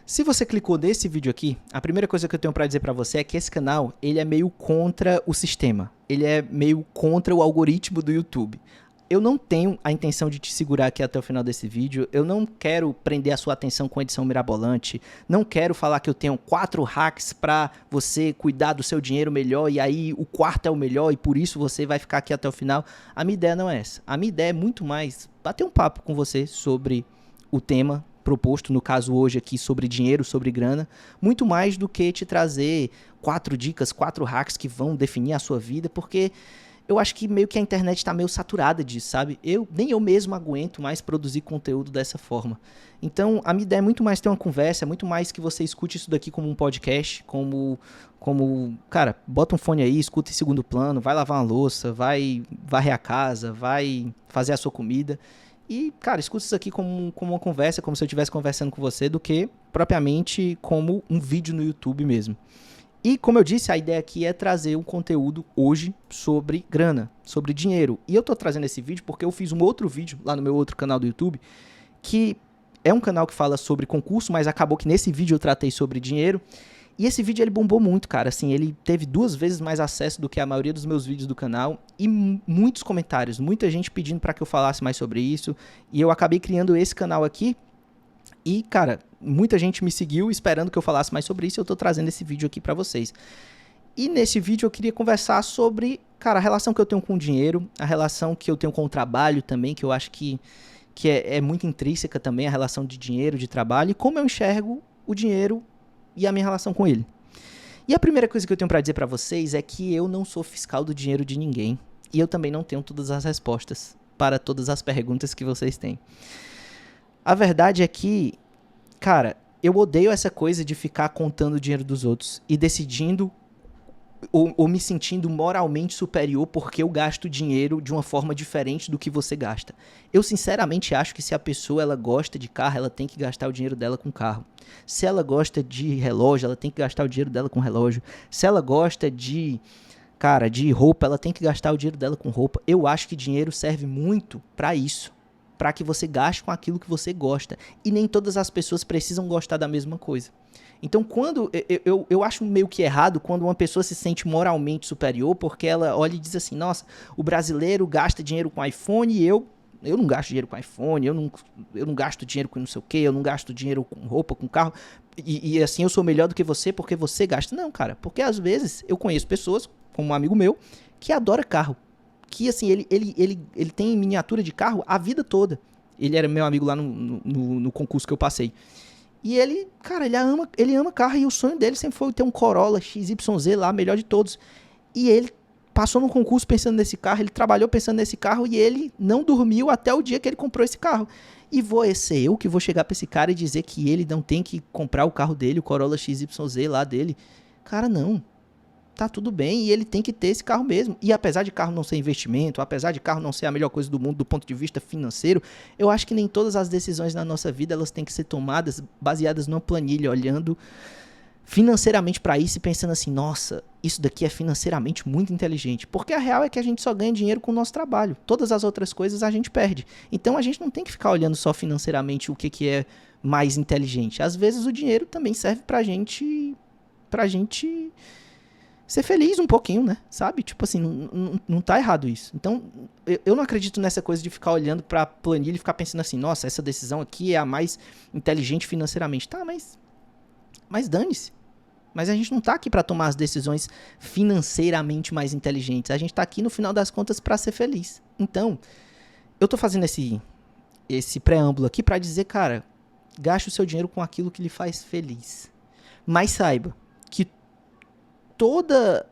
Se você clicou nesse vídeo aqui, a primeira coisa que eu tenho pra dizer pra você é que esse canal, ele é meio contra o sistema. Ele é meio contra o algoritmo do YouTube. Eu não tenho a intenção de te segurar aqui até o final desse vídeo, eu não quero prender a sua atenção com edição mirabolante, não quero falar que eu tenho 4 hacks pra você cuidar do seu dinheiro melhor e aí o quarto é o melhor e por isso você vai ficar aqui até o final. A minha ideia não é essa. A minha ideia é muito mais bater um papo com você sobre o tema proposto, no caso hoje aqui, sobre dinheiro, sobre grana, muito mais do que te trazer 4 dicas, 4 hacks que vão definir a sua vida, porque eu acho que meio que a internet está meio saturada disso, sabe? Nem eu mesmo aguento mais produzir conteúdo dessa forma. Então, a minha ideia é muito mais ter uma conversa, é muito mais que você escute isso daqui como um podcast, cara, bota um fone aí, escuta em segundo plano, vai lavar uma louça, vai varrer a casa, vai fazer a sua comida. E, cara, escuta isso aqui como uma conversa, como se eu estivesse conversando com você, do que propriamente como um vídeo no YouTube mesmo. E, como eu disse, a ideia aqui é trazer um conteúdo hoje sobre grana, sobre dinheiro. E eu tô trazendo esse vídeo porque eu fiz um outro vídeo lá no meu outro canal do YouTube, que é um canal que fala sobre concurso, mas acabou que nesse vídeo eu tratei sobre dinheiro. E esse vídeo ele bombou muito, cara, assim, ele teve 2 vezes mais acesso do que a maioria dos meus vídeos do canal e muitos comentários, muita gente pedindo pra que eu falasse mais sobre isso, e eu acabei criando esse canal aqui e, cara, muita gente me seguiu esperando que eu falasse mais sobre isso e eu tô trazendo esse vídeo aqui pra vocês. E nesse vídeo eu queria conversar sobre, cara, a relação que eu tenho com o dinheiro, a relação que eu tenho com o trabalho também, que eu acho que é muito intrínseca também, a relação de dinheiro, de trabalho, e como eu enxergo o dinheiro e a minha relação com ele. E a primeira coisa que eu tenho pra dizer pra vocês é que eu não sou fiscal do dinheiro de ninguém. E eu também não tenho todas as respostas para todas as perguntas que vocês têm. A verdade é que, cara, eu odeio essa coisa de ficar contando o dinheiro dos outros e decidindo ou me sentindo moralmente superior porque eu gasto dinheiro de uma forma diferente do que você gasta. Eu sinceramente acho que se a pessoa ela gosta de carro, ela tem que gastar o dinheiro dela com carro. Se ela gosta de relógio, ela tem que gastar o dinheiro dela com relógio. Se ela gosta de roupa, ela tem que gastar o dinheiro dela com roupa. Eu acho que dinheiro serve muito pra isso, pra que você gaste com aquilo que você gosta. E nem todas as pessoas precisam gostar da mesma coisa. Então, quando eu acho meio que errado quando uma pessoa se sente moralmente superior porque ela olha e diz assim, nossa, o brasileiro gasta dinheiro com iPhone e eu não gasto dinheiro com iPhone, eu não gasto dinheiro com não sei o que, eu não gasto dinheiro com roupa, com carro, e assim eu sou melhor do que você porque você gasta. Não, cara, porque às vezes eu conheço pessoas, como um amigo meu, que adora carro, que assim, ele tem miniatura de carro a vida toda. Ele era meu amigo lá no concurso que eu passei. E ele, cara, ele ama carro e o sonho dele sempre foi ter um Corolla XYZ lá, melhor de todos. E ele passou no concurso pensando nesse carro, ele trabalhou pensando nesse carro e ele não dormiu até o dia que ele comprou esse carro. E vou ser eu que vou chegar pra esse cara e dizer que ele não tem que comprar o carro dele, o Corolla XYZ lá dele. Cara, não. Tá tudo bem e ele tem que ter esse carro mesmo. E apesar de carro não ser investimento, apesar de carro não ser a melhor coisa do mundo do ponto de vista financeiro, eu acho que nem todas as decisões na nossa vida elas têm que ser tomadas baseadas numa planilha, olhando financeiramente para isso e pensando assim, nossa, isso daqui é financeiramente muito inteligente. Porque a real é que a gente só ganha dinheiro com o nosso trabalho. Todas as outras coisas a gente perde. Então a gente não tem que ficar olhando só financeiramente o que é mais inteligente. Às vezes o dinheiro também serve pra gente ser feliz um pouquinho, né? Sabe? Tipo assim, não tá errado isso. Então, eu não acredito nessa coisa de ficar olhando pra planilha e ficar pensando assim, nossa, essa decisão aqui é a mais inteligente financeiramente. Tá, mas dane-se. Mas a gente não tá aqui pra tomar as decisões financeiramente mais inteligentes. A gente tá aqui, no final das contas, pra ser feliz. Então, eu tô fazendo esse preâmbulo aqui pra dizer, cara, gaste o seu dinheiro com aquilo que lhe faz feliz. Mas saiba que toda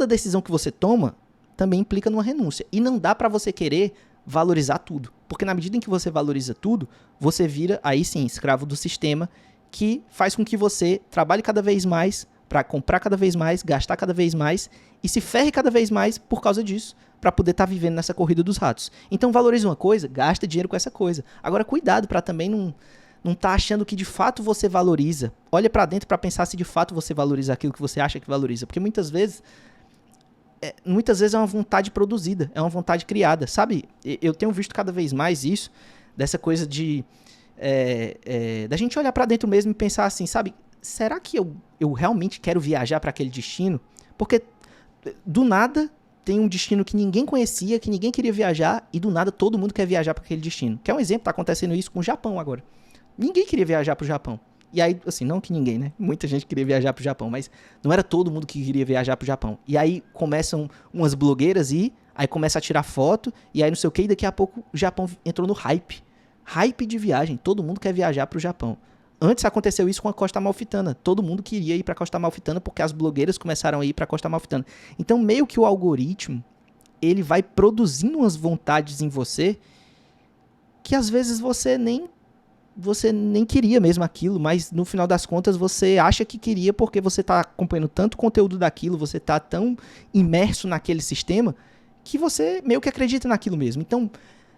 decisão que você toma também implica numa renúncia. E não dá pra você querer valorizar tudo. Porque na medida em que você valoriza tudo, você vira, aí sim, escravo do sistema que faz com que você trabalhe cada vez mais pra comprar cada vez mais, gastar cada vez mais e se ferre cada vez mais por causa disso, pra poder estar vivendo nessa corrida dos ratos. Então valorize uma coisa, gasta dinheiro com essa coisa. Agora cuidado pra também não tá achando que de fato você valoriza. Olha pra dentro pra pensar se de fato você valoriza aquilo que você acha que valoriza. Porque muitas vezes é uma vontade produzida, é uma vontade criada. Sabe, eu tenho visto cada vez mais isso, dessa coisa de da gente olhar pra dentro mesmo e pensar assim, sabe? Será que eu realmente quero viajar pra aquele destino? Porque do nada tem um destino que ninguém conhecia, que ninguém queria viajar, e do nada todo mundo quer viajar pra aquele destino. Que é um exemplo, tá acontecendo isso com o Japão agora. Ninguém queria viajar pro Japão. E aí, assim, não que ninguém, né? Muita gente queria viajar pro Japão, mas não era todo mundo que queria viajar pro Japão. E aí começam umas blogueiras e aí começa a tirar foto, e aí não sei o que, e daqui a pouco o Japão entrou no hype. Hype de viagem, todo mundo quer viajar pro Japão. Antes aconteceu isso com a Costa Amalfitana. Todo mundo queria ir pra Costa Amalfitana porque as blogueiras começaram a ir pra Costa Amalfitana. Então, meio que o algoritmo, ele vai produzindo umas vontades em você que às vezes você nem queria mesmo aquilo, mas no final das contas você acha que queria porque você tá acompanhando tanto conteúdo daquilo, você tá tão imerso naquele sistema que você meio que acredita naquilo mesmo. Então,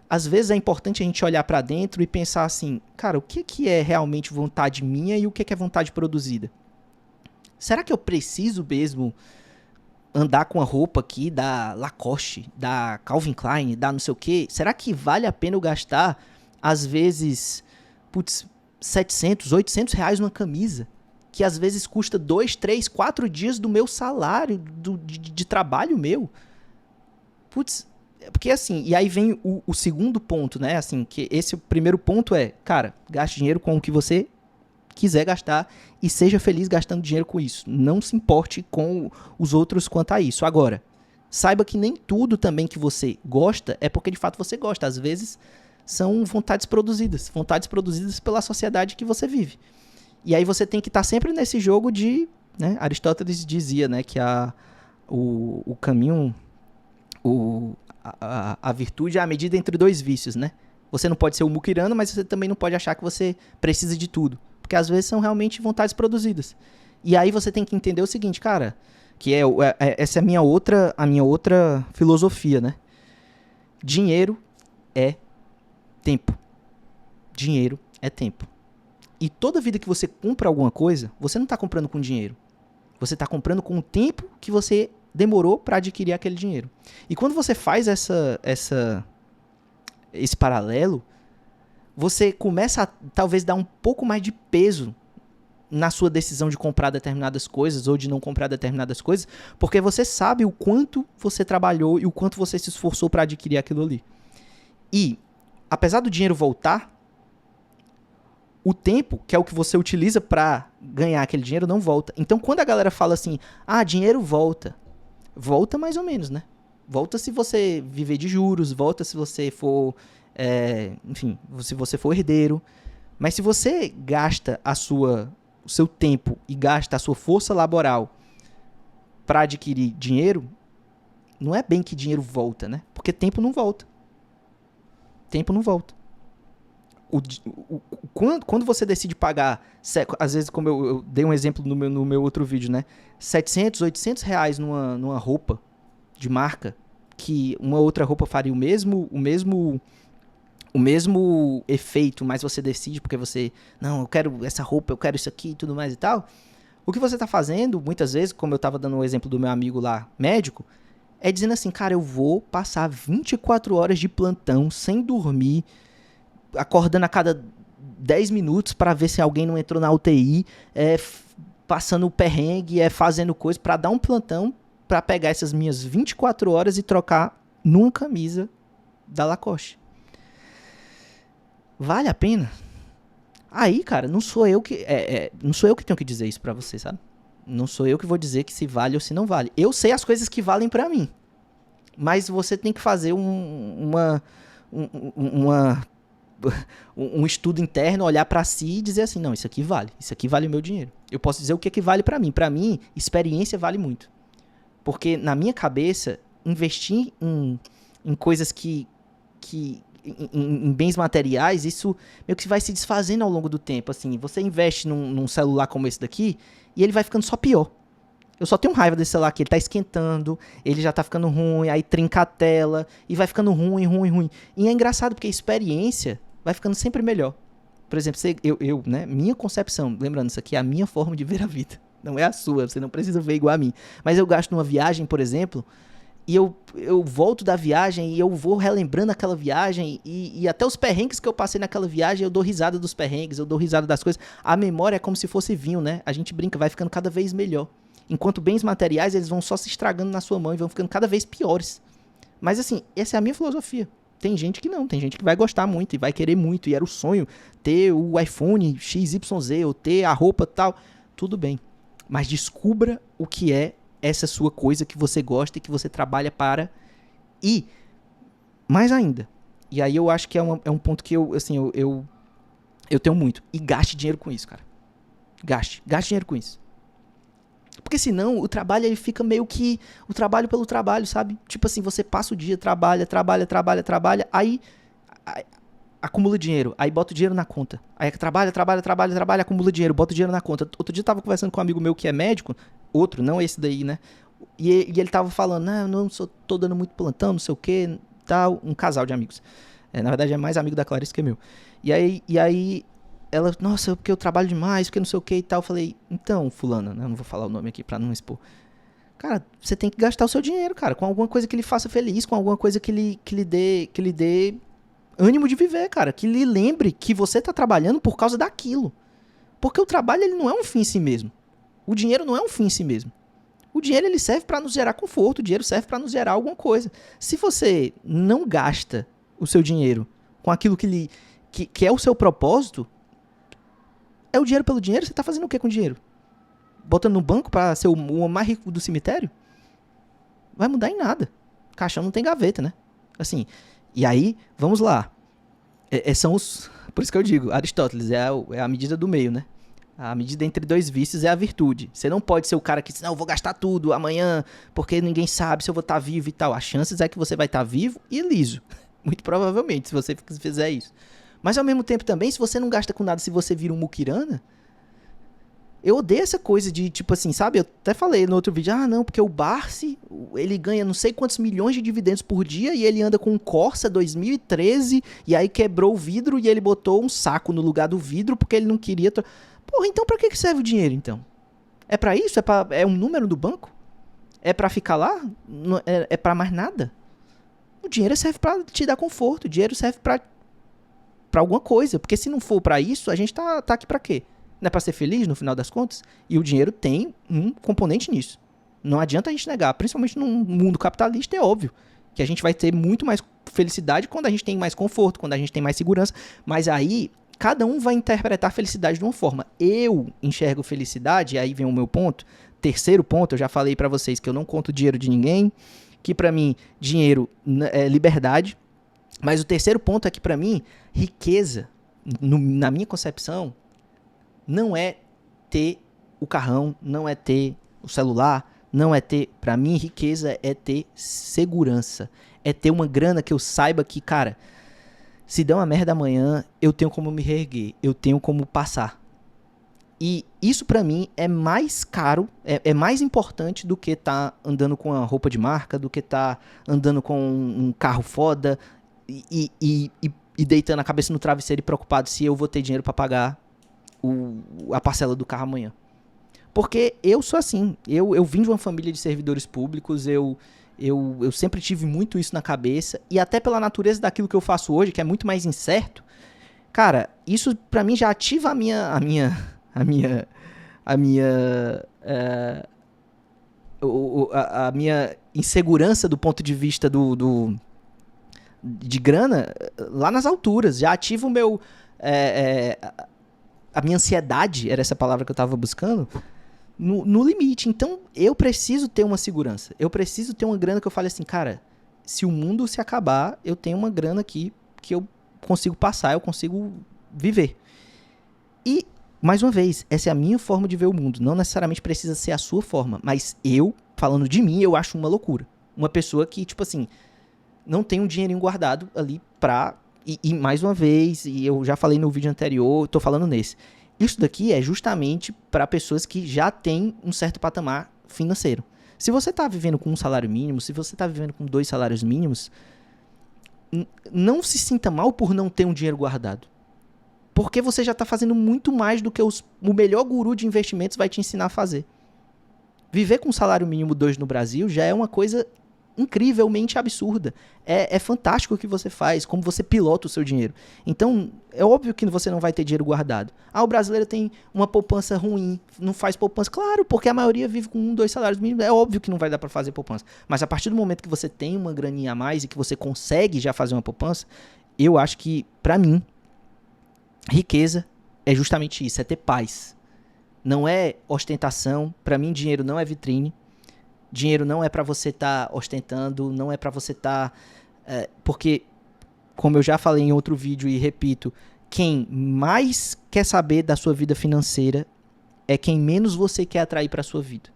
às vezes é importante a gente olhar pra dentro e pensar assim, cara, o que é realmente vontade minha e o que é vontade produzida? Será que eu preciso mesmo andar com a roupa aqui da Lacoste, da Calvin Klein, da não sei o quê? Será que vale a pena eu gastar, às vezes, 700, 800 reais numa camisa? Que às vezes custa 2, 3, 4 dias do meu salário, de trabalho meu? Porque assim, e aí vem o segundo ponto, né? Assim, que esse primeiro ponto é, cara, gaste dinheiro com o que você quiser gastar e seja feliz gastando dinheiro com isso. Não se importe com os outros quanto a isso. Agora, saiba que nem tudo também que você gosta é porque de fato você gosta. Às vezes são vontades produzidas pela sociedade que você vive. E aí você tem que estar sempre nesse jogo de, né? Aristóteles dizia, né, que o caminho, a virtude é a medida entre dois vícios, né? Você não pode ser o muquirana, mas você também não pode achar que você precisa de tudo. Porque às vezes são realmente vontades produzidas. E aí você tem que entender o seguinte, cara, que essa é a minha outra filosofia, né? Dinheiro é tempo. Dinheiro é tempo. E toda vida que você compra alguma coisa, você não está comprando com dinheiro. Você está comprando com o tempo que você demorou para adquirir aquele dinheiro. E quando você faz esse paralelo, você começa a talvez dar um pouco mais de peso na sua decisão de comprar determinadas coisas ou de não comprar determinadas coisas, porque você sabe o quanto você trabalhou e o quanto você se esforçou para adquirir aquilo ali. E, apesar do dinheiro voltar, o tempo, que é o que você utiliza para ganhar aquele dinheiro, não volta. Então, quando a galera fala assim, dinheiro volta, volta mais ou menos, né? Volta se você viver de juros, volta se você for, enfim, se você for herdeiro. Mas se você gasta o seu tempo e gasta a sua força laboral para adquirir dinheiro, não é bem que dinheiro volta, né? Porque tempo não volta. Tempo não volta. Quando você decide pagar, às vezes, como eu dei um exemplo no meu outro vídeo, né? 700, 800 reais numa roupa de marca, que uma outra roupa faria o mesmo efeito, mas você decide porque você, não, eu quero essa roupa, eu quero isso aqui e tudo mais e tal. O que você tá fazendo, muitas vezes, como eu tava dando o exemplo do meu amigo lá, médico, é dizendo assim, cara, eu vou passar 24 horas de plantão sem dormir, acordando a cada 10 minutos para ver se alguém não entrou na UTI, passando o perrengue, fazendo coisa para dar um plantão para pegar essas minhas 24 horas e trocar numa camisa da Lacoste. Vale a pena? Aí, cara, não sou eu que tenho que dizer isso pra você, sabe? Não sou eu que vou dizer que se vale ou se não vale. Eu sei as coisas que valem pra mim. Mas você tem que fazer um estudo interno, olhar pra si e dizer assim, não, isso aqui vale o meu dinheiro. Eu posso dizer o que vale pra mim. Pra mim, experiência vale muito. Porque na minha cabeça, investir em coisas em bens materiais, isso meio que vai se desfazendo ao longo do tempo. Assim, você investe num celular como esse daqui e ele vai ficando só pior. Eu só tenho raiva desse celular aqui, ele tá esquentando, ele já tá ficando ruim, aí trinca a tela e vai ficando ruim. E é engraçado porque a experiência vai ficando sempre melhor. Por exemplo, né, minha concepção, lembrando, isso aqui é a minha forma de ver a vida, não é a sua, você não precisa ver igual a mim. Mas eu gasto numa viagem, por exemplo, E eu volto da viagem e eu vou relembrando aquela viagem e até os perrengues que eu passei naquela viagem, eu dou risada dos perrengues, eu dou risada das coisas. A memória é como se fosse vinho, né? A gente brinca, vai ficando cada vez melhor. Enquanto bens materiais, eles vão só se estragando na sua mão e vão ficando cada vez piores. Mas assim, essa é a minha filosofia. Tem gente que não, tem gente que vai gostar muito e vai querer muito. E era o sonho ter o iPhone XYZ ou ter a roupa tal. Tudo bem. Mas descubra o que é essa sua coisa que você gosta e que você trabalha para. E, mais ainda, e aí eu acho que é um ponto que eu tenho muito. E gaste dinheiro com isso, cara. Gaste dinheiro com isso. Porque senão o trabalho ele fica meio que o trabalho pelo trabalho, sabe? Tipo assim, você passa o dia, trabalha, aí acumula dinheiro, aí bota o dinheiro na conta. Aí trabalha, acumula dinheiro, bota o dinheiro na conta. Outro dia eu tava conversando com um amigo meu que é médico, outro, não esse daí, né? E ele tava falando, não tô dando muito plantão, não sei o que, tal, um casal de amigos. Na verdade é mais amigo da Clarice que meu. E aí ela, nossa, porque eu trabalho demais, porque não sei o que e tal. Eu falei, então, fulana, né? Eu não vou falar o nome aqui pra não expor. Cara, você tem que gastar o seu dinheiro, cara, com alguma coisa que lhe faça feliz, com alguma coisa que lhe dê ânimo de viver, cara. Que lhe lembre que você tá trabalhando por causa daquilo. Porque o trabalho, ele não é um fim em si mesmo. O dinheiro não é um fim em si mesmo. O dinheiro, ele serve pra nos gerar conforto, o dinheiro serve pra nos gerar alguma coisa. Se você não gasta o seu dinheiro com aquilo que é o seu propósito, é o dinheiro pelo dinheiro, você tá fazendo o que com o dinheiro? Botando no banco pra ser o homem mais rico do cemitério? Vai mudar em nada. Caixão não tem gaveta, né? Assim, e aí, vamos lá. São os... Por isso que eu digo, Aristóteles é a medida do meio, né? A medida entre dois vícios é a virtude. Você não pode ser o cara que diz, não, eu vou gastar tudo amanhã, porque ninguém sabe se eu vou estar vivo e tal. As chances é que você vai estar vivo e liso. Muito provavelmente, se você fizer isso. Mas ao mesmo tempo também, se você não gasta com nada, se você vira um muquirana, eu odeio essa coisa de, tipo assim, sabe? Eu até falei no outro vídeo, não, porque o Barsi, ele ganha não sei quantos milhões de dividendos por dia e ele anda com um Corsa 2013 e aí quebrou o vidro e ele botou um saco no lugar do vidro porque ele não queria... Porra, então pra que serve o dinheiro, então? É pra isso? É um número do banco? É pra ficar lá? É pra mais nada? O dinheiro serve pra te dar conforto, o dinheiro serve pra alguma coisa, porque se não for pra isso, a gente tá aqui pra quê? Não é pra ser feliz no final das contas? E o dinheiro tem um componente nisso. Não adianta a gente negar, principalmente num mundo capitalista, é óbvio que a gente vai ter muito mais felicidade quando a gente tem mais conforto, quando a gente tem mais segurança, mas aí cada um vai interpretar felicidade de uma forma. Eu enxergo felicidade, e aí vem o meu ponto, terceiro ponto, eu já falei pra vocês que eu não conto dinheiro de ninguém, que pra mim dinheiro é liberdade, mas o terceiro ponto é que pra mim riqueza, na minha concepção, não é ter o carrão, não é ter o celular, não é ter... Pra mim, riqueza é ter segurança. É ter uma grana que eu saiba que, cara, se der uma merda amanhã, eu tenho como me reerguer, eu tenho como passar. E isso pra mim é mais caro, é mais importante do que tá andando com a roupa de marca, do que tá andando com um carro foda e deitando a cabeça no travesseiro e preocupado se eu vou ter dinheiro pra pagar a parcela do carro amanhã. Porque eu sou assim, eu vim de uma família de servidores públicos, eu sempre tive muito isso na cabeça, e até pela natureza daquilo que eu faço hoje, que é muito mais incerto, cara, isso pra mim já ativa a minha insegurança do ponto de vista de grana lá nas alturas, já ativa o meu... a minha ansiedade, era essa palavra que eu tava buscando, no limite. Então, eu preciso ter uma segurança. Eu preciso ter uma grana que eu fale assim, cara, se o mundo se acabar, eu tenho uma grana aqui que eu consigo passar, eu consigo viver. E, mais uma vez, essa é a minha forma de ver o mundo. Não necessariamente precisa ser a sua forma, mas eu, falando de mim, eu acho uma loucura. Uma pessoa que, tipo assim, não tem um dinheirinho guardado ali pra... E mais uma vez, e eu já falei no vídeo anterior, tô falando nesse. Isso daqui é justamente para pessoas que já têm um certo patamar financeiro. Se você tá vivendo com um salário mínimo, se você tá vivendo com 2 salários mínimos, não se sinta mal por não ter um dinheiro guardado. Porque você já tá fazendo muito mais do que o melhor guru de investimentos vai te ensinar a fazer. Viver com um salário mínimo 2 no Brasil já é uma coisa incrivelmente absurda. É fantástico o que você faz, como você pilota o seu dinheiro. Então, é óbvio que você não vai ter dinheiro guardado. O brasileiro tem uma poupança ruim, não faz poupança. Claro, porque a maioria vive com 1, 2 salários mínimos. É óbvio que não vai dar para fazer poupança. Mas a partir do momento que você tem uma graninha a mais e que você consegue já fazer uma poupança, eu acho que, para mim, riqueza é justamente isso, é ter paz. Não é ostentação. Para mim, dinheiro não é vitrine. Dinheiro não é para você estar ostentando, não é para você estar... porque, como eu já falei em outro vídeo e repito, quem mais quer saber da sua vida financeira é quem menos você quer atrair para a sua vida.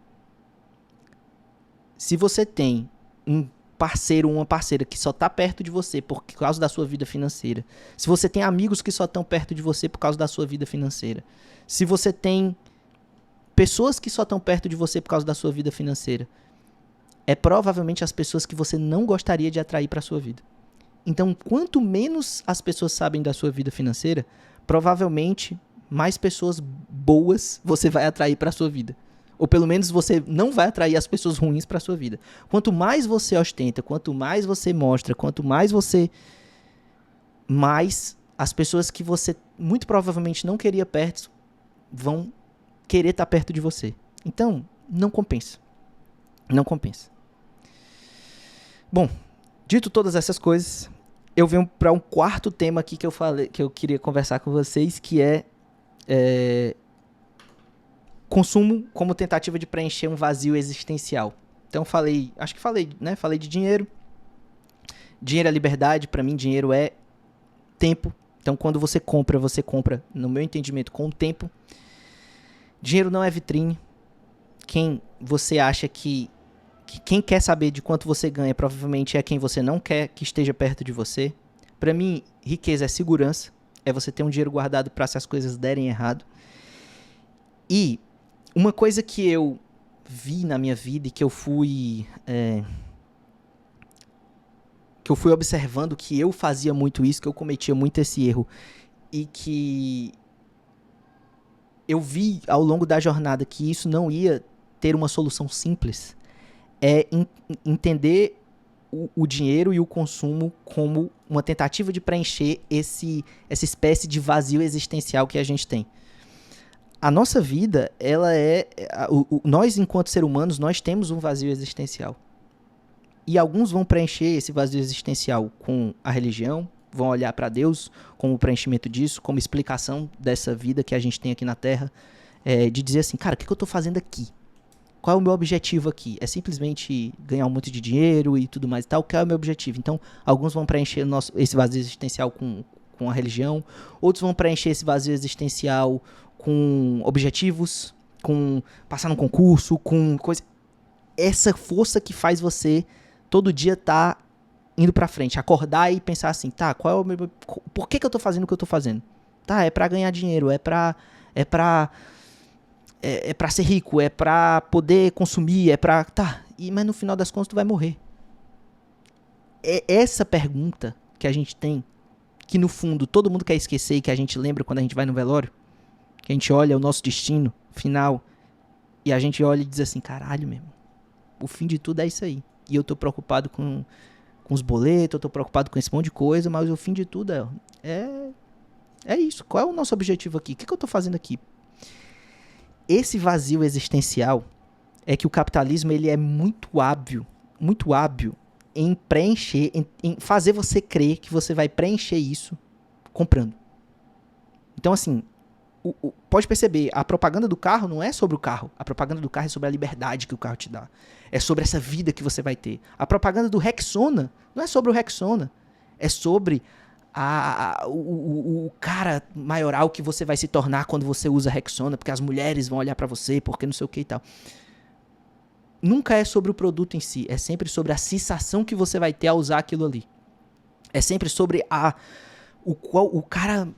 Se você tem um parceiro ou uma parceira que só está perto de você por causa da sua vida financeira, se você tem amigos que só estão perto de você por causa da sua vida financeira, se você tem pessoas que só estão perto de você por causa da sua vida financeira, é provavelmente as pessoas que você não gostaria de atrair para a sua vida. Então, quanto menos as pessoas sabem da sua vida financeira, provavelmente mais pessoas boas você vai atrair para a sua vida. Ou pelo menos você não vai atrair as pessoas ruins para a sua vida. Quanto mais você ostenta, quanto mais você mostra, quanto mais você... mais as pessoas que você muito provavelmente não queria perto vão querer estar perto de você. Então, não compensa. Não compensa. Bom, dito todas essas coisas, eu venho para um quarto tema aqui que eu queria conversar com vocês, que é consumo como tentativa de preencher um vazio existencial. Então falei de dinheiro. Dinheiro é liberdade, para mim dinheiro é tempo. Então quando você compra, no meu entendimento, com o tempo. Dinheiro não é vitrine. Quem você acha que quem quer saber de quanto você ganha provavelmente é quem você não quer que esteja perto de você. Para mim, riqueza é segurança. É você ter um dinheiro guardado para se as coisas derem errado. E uma coisa que eu vi na minha vida e que eu fui observando que eu fazia muito isso, que eu cometia muito esse erro e que eu vi ao longo da jornada que isso não ia ter uma solução simples, é entender o dinheiro e o consumo como uma tentativa de preencher essa espécie de vazio existencial que a gente tem. A nossa vida, ela nós enquanto seres humanos, nós temos um vazio existencial. E alguns vão preencher esse vazio existencial com a religião, vão olhar para Deus como preenchimento disso, como explicação dessa vida que a gente tem aqui na Terra, de dizer assim, cara, o que eu estou fazendo aqui? Qual é o meu objetivo aqui? É simplesmente ganhar um monte de dinheiro e tudo mais e tal? Qual é o meu objetivo? Então, alguns vão preencher esse vazio existencial com a religião, outros vão preencher esse vazio existencial com objetivos, com passar num concurso, com coisa... Essa força que faz você todo dia tá indo pra frente, acordar e pensar assim, tá, qual é o meu... Por que eu tô fazendo o que eu tô fazendo? Tá, é pra ganhar dinheiro, é pra ser rico, é pra poder consumir, mas no final das contas tu vai morrer. É essa pergunta que a gente tem, que no fundo todo mundo quer esquecer e que a gente lembra quando a gente vai no velório, que a gente olha o nosso destino final e a gente olha e diz assim, caralho mesmo, o fim de tudo é isso aí. E eu tô preocupado com os boletos, eu tô preocupado com esse monte de coisa, mas o fim de tudo é isso. Qual é o nosso objetivo aqui? O que eu tô fazendo aqui? Esse vazio existencial é que o capitalismo ele é muito hábil em preencher, em fazer você crer que você vai preencher isso comprando. Então, assim, pode perceber, a propaganda do carro não é sobre o carro. A propaganda do carro é sobre a liberdade que o carro te dá. É sobre essa vida que você vai ter. A propaganda do Rexona não é sobre o Rexona. É sobre o cara maioral que você vai se tornar quando você usa Rexona, porque as mulheres vão olhar pra você, porque não sei o que e tal. Nunca é sobre o produto em si, é sempre sobre a sensação que você vai ter ao usar aquilo ali. É sempre sobre o cara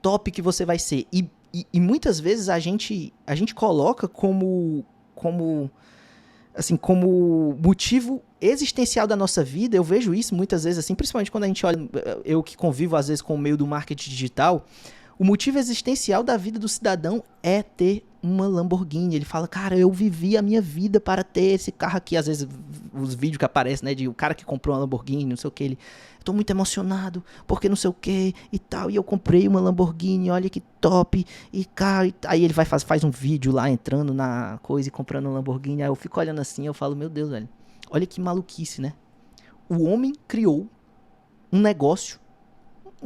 top que você vai ser. E muitas vezes a gente coloca como motivo existencial da nossa vida. Eu vejo isso muitas vezes, assim, principalmente quando a gente olha, eu que convivo às vezes com o meio do marketing digital, o motivo existencial da vida do cidadão é ter uma Lamborghini. Ele fala, cara, eu vivi a minha vida para ter esse carro aqui. Às vezes, os vídeos que aparecem, né, de o cara que comprou uma Lamborghini, não sei o que, ele... Tô muito emocionado, porque não sei o que e tal. E eu comprei uma Lamborghini, olha que top. E cara, aí ele faz um vídeo lá, entrando na coisa e comprando uma Lamborghini. Aí eu fico olhando assim, eu falo, meu Deus, velho. Olha que maluquice, né? O homem criou um negócio,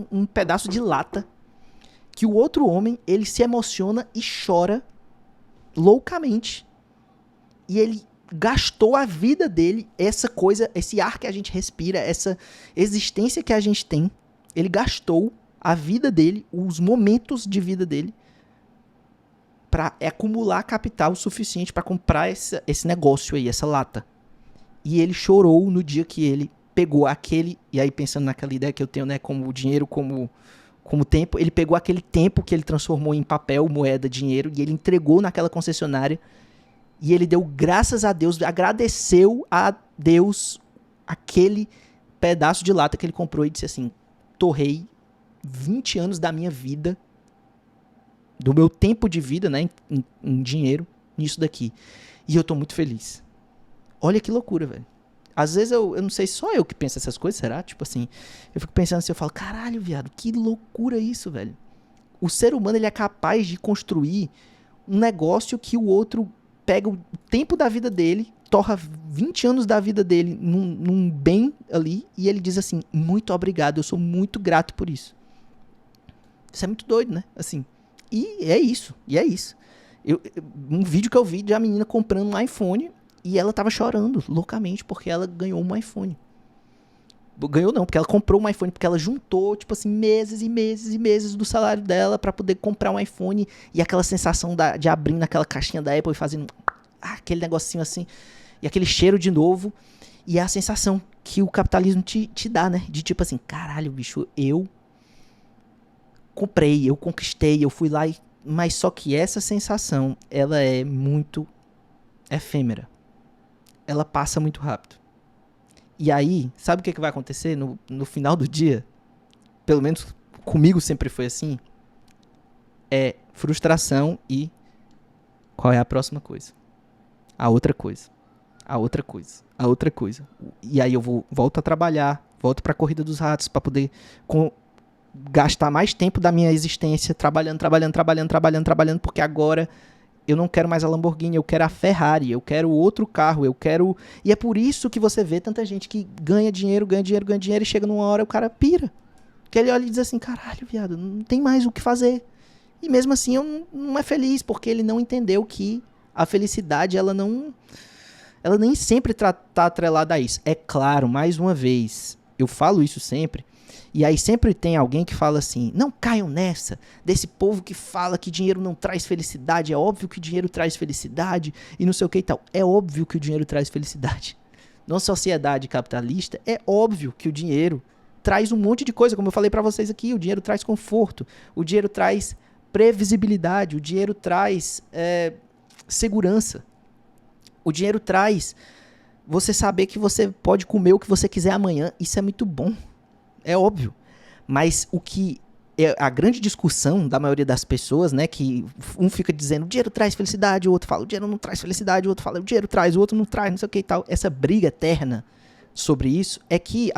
um pedaço de lata, que o outro homem, ele se emociona e chora loucamente. E ele gastou a vida dele, essa coisa, esse ar que a gente respira, essa existência que a gente tem, ele gastou a vida dele, os momentos de vida dele, para acumular capital suficiente para comprar esse negócio aí, essa lata. E ele chorou no dia que ele pegou aquele, e aí pensando naquela ideia que eu tenho, né, como o dinheiro, como tempo, ele pegou aquele tempo que ele transformou em papel, moeda, dinheiro, e ele entregou naquela concessionária. E ele deu graças a Deus, agradeceu a Deus aquele pedaço de lata que ele comprou e disse assim, torrei 20 anos da minha vida, do meu tempo de vida, né, em dinheiro, nisso daqui. E eu tô muito feliz. Olha que loucura, velho. Às vezes eu não sei, só eu que penso essas coisas, será? Tipo assim, eu fico pensando assim, eu falo, caralho, viado, que loucura isso, velho. O ser humano, ele é capaz de construir um negócio que o outro pega o tempo da vida dele, torra 20 anos da vida dele num bem ali, e ele diz assim, muito obrigado, eu sou muito grato por isso. Isso é muito doido, né? Assim, e é isso. Um vídeo que eu vi de a menina comprando um iPhone, e ela tava chorando loucamente, porque ela ganhou um iPhone. Ganhou não, porque ela comprou um iPhone, porque ela juntou, tipo assim, meses e meses e meses do salário dela pra poder comprar um iPhone, e aquela sensação de abrir naquela caixinha da Apple e fazendo aquele negocinho assim, e aquele cheiro de novo, e é a sensação que o capitalismo te dá, né? De tipo assim, caralho, bicho, eu comprei, eu conquistei, eu fui lá, mas só que essa sensação, ela é muito efêmera. Ela passa muito rápido. E aí, sabe o que vai acontecer no final do dia? Pelo menos comigo sempre foi assim. É frustração e qual é a próxima coisa? A outra coisa. A outra coisa. A outra coisa. E aí eu volto a trabalhar, volto pra corrida dos ratos pra poder gastar mais tempo da minha existência trabalhando, porque agora eu não quero mais a Lamborghini, eu quero a Ferrari, eu quero outro carro, eu quero... E é por isso que você vê tanta gente que ganha dinheiro e chega numa hora o cara pira. Que ele olha e diz assim, caralho, viado, não tem mais o que fazer. E mesmo assim não é feliz, porque ele não entendeu que a felicidade, ela nem sempre tá atrelada a isso. É claro, mais uma vez, eu falo isso sempre, e aí sempre tem alguém que fala assim, não caiam nessa, desse povo que fala que dinheiro não traz felicidade, é óbvio que dinheiro traz felicidade, e não sei o que e tal. É óbvio que o dinheiro traz felicidade. Na sociedade capitalista, é óbvio que o dinheiro traz um monte de coisa, como eu falei pra vocês aqui, o dinheiro traz conforto, o dinheiro traz previsibilidade, o dinheiro traz segurança, o dinheiro traz você saber que você pode comer o que você quiser amanhã, isso é muito bom. É óbvio, mas o que é a grande discussão da maioria das pessoas, né, que um fica dizendo o dinheiro traz felicidade, o outro fala o dinheiro não traz felicidade, o outro fala o dinheiro traz, o outro não traz, não sei o que e tal. Essa briga eterna sobre isso é que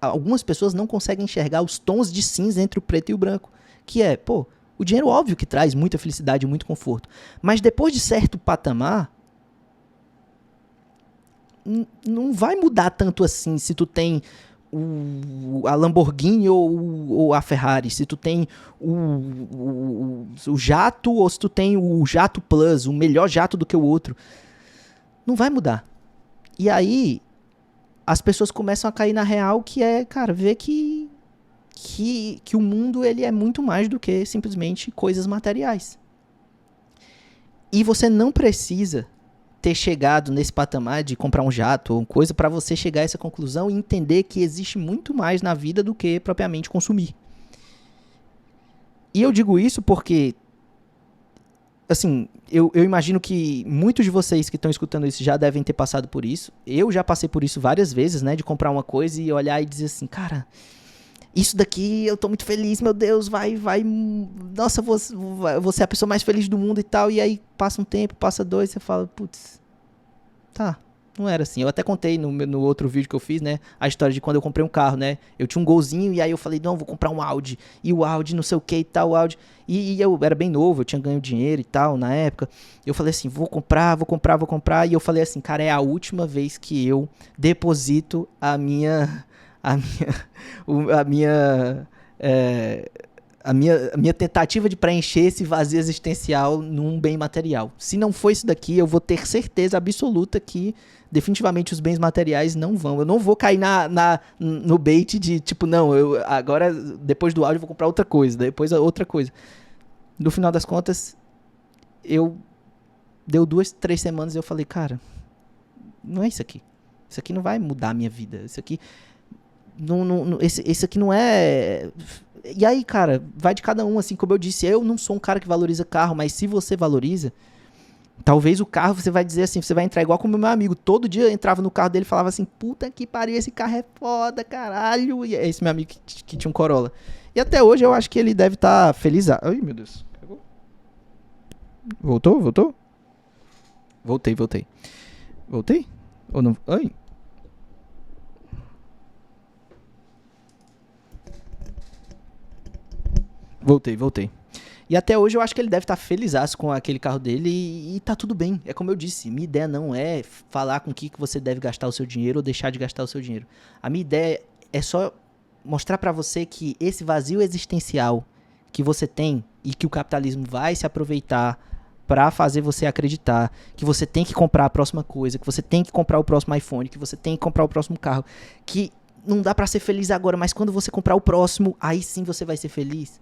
algumas pessoas não conseguem enxergar os tons de cinza entre o preto e o branco, que é, pô, o dinheiro óbvio que traz muita felicidade e muito conforto, mas depois de certo patamar, não vai mudar tanto assim se tu tem a Lamborghini ou a Ferrari, se tu tem o jato ou se tu tem o jato Plus, o melhor jato do que o outro. Não vai mudar. E aí, as pessoas começam a cair na real, que é, cara, ver que o mundo ele é muito mais do que simplesmente coisas materiais. E você não precisa ter chegado nesse patamar de comprar um jato ou coisa para você chegar a essa conclusão e entender que existe muito mais na vida do que propriamente consumir. E eu digo isso porque, assim, eu imagino que muitos de vocês que estão escutando isso já devem ter passado por isso. Eu já passei por isso várias vezes, né, de comprar uma coisa e olhar e dizer assim, cara, Isso daqui eu tô muito feliz, meu Deus, nossa, vou ser a pessoa mais feliz do mundo e tal. E aí passa um tempo, passa dois, você fala, putz, tá, não era assim. Eu até contei no outro vídeo que eu fiz, né, a história de quando eu comprei um carro, né. Eu tinha um Golzinho e aí eu falei, não, vou comprar um Audi. E o Audi, não sei o que e tal, o Audi. E eu era bem novo, eu tinha ganho dinheiro e tal na época. Eu falei assim, vou comprar. E eu falei assim, cara, é a última vez que eu deposito a minha, a minha, é, a minha tentativa de preencher esse vazio existencial num bem material. Se não for isso daqui, eu vou ter certeza absoluta que definitivamente os bens materiais não vão. Eu não vou cair no bait de tipo, não, eu agora, depois do áudio, eu vou comprar outra coisa, depois outra coisa. No final das contas, deu 2, 3 semanas e eu falei, cara, não é isso aqui. Isso aqui não vai mudar a minha vida. Isso aqui esse aqui não é... E aí, cara, vai de cada um, assim, como eu disse, eu não sou um cara que valoriza carro, mas se você valoriza, talvez o carro você vai dizer assim, você vai entrar igual como o meu amigo, todo dia eu entrava no carro dele e falava assim, puta que pariu, esse carro é foda, caralho, e é esse meu amigo que tinha um Corolla. E até hoje eu acho que ele deve estar feliz. Ai, meu Deus. Voltou? Voltei. Voltei? Ou não? Ai. Voltei. E até hoje eu acho que ele deve estar felizaço com aquele carro dele e tá tudo bem. É como eu disse, minha ideia não é falar com que você deve gastar o seu dinheiro ou deixar de gastar o seu dinheiro. A minha ideia é só mostrar pra você que esse vazio existencial que você tem e que o capitalismo vai se aproveitar pra fazer você acreditar que você tem que comprar a próxima coisa, que você tem que comprar o próximo iPhone, que você tem que comprar o próximo carro, que não dá pra ser feliz agora, mas quando você comprar o próximo, aí sim você vai ser feliz.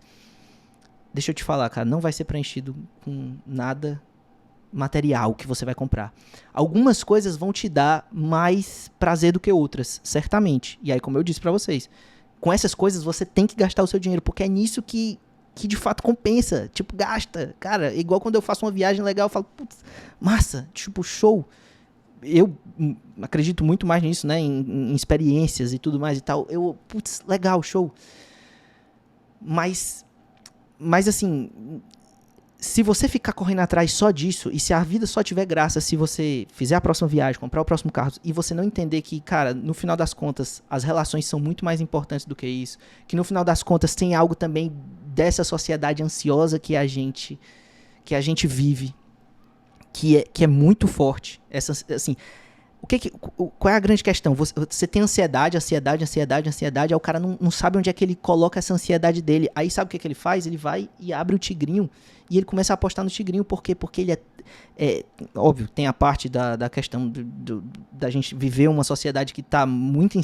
Deixa eu te falar, cara, não vai ser preenchido com nada material que você vai comprar. Algumas coisas vão te dar mais prazer do que outras, certamente. E aí, como eu disse pra vocês, com essas coisas você tem que gastar o seu dinheiro, porque é nisso que de fato compensa. Tipo, gasta. Cara, igual quando eu faço uma viagem legal, eu falo, putz, massa, tipo, show. Eu acredito muito mais nisso, né, em experiências e tudo mais e tal. Putz, legal, show. Mas assim, se você ficar correndo atrás só disso, e se a vida só tiver graça se você fizer a próxima viagem, comprar o próximo carro, e você não entender que, cara, no final das contas, as relações são muito mais importantes do que isso, que no final das contas tem algo também dessa sociedade ansiosa que a gente vive, que é muito forte. Assim, qual é a grande questão? Você tem ansiedade, aí o cara não sabe onde é que ele coloca essa ansiedade dele. Aí sabe o que ele faz? Ele vai e abre o tigrinho e ele começa a apostar no tigrinho. Por quê? Porque ele óbvio, tem a parte da questão da gente viver uma sociedade que está muito em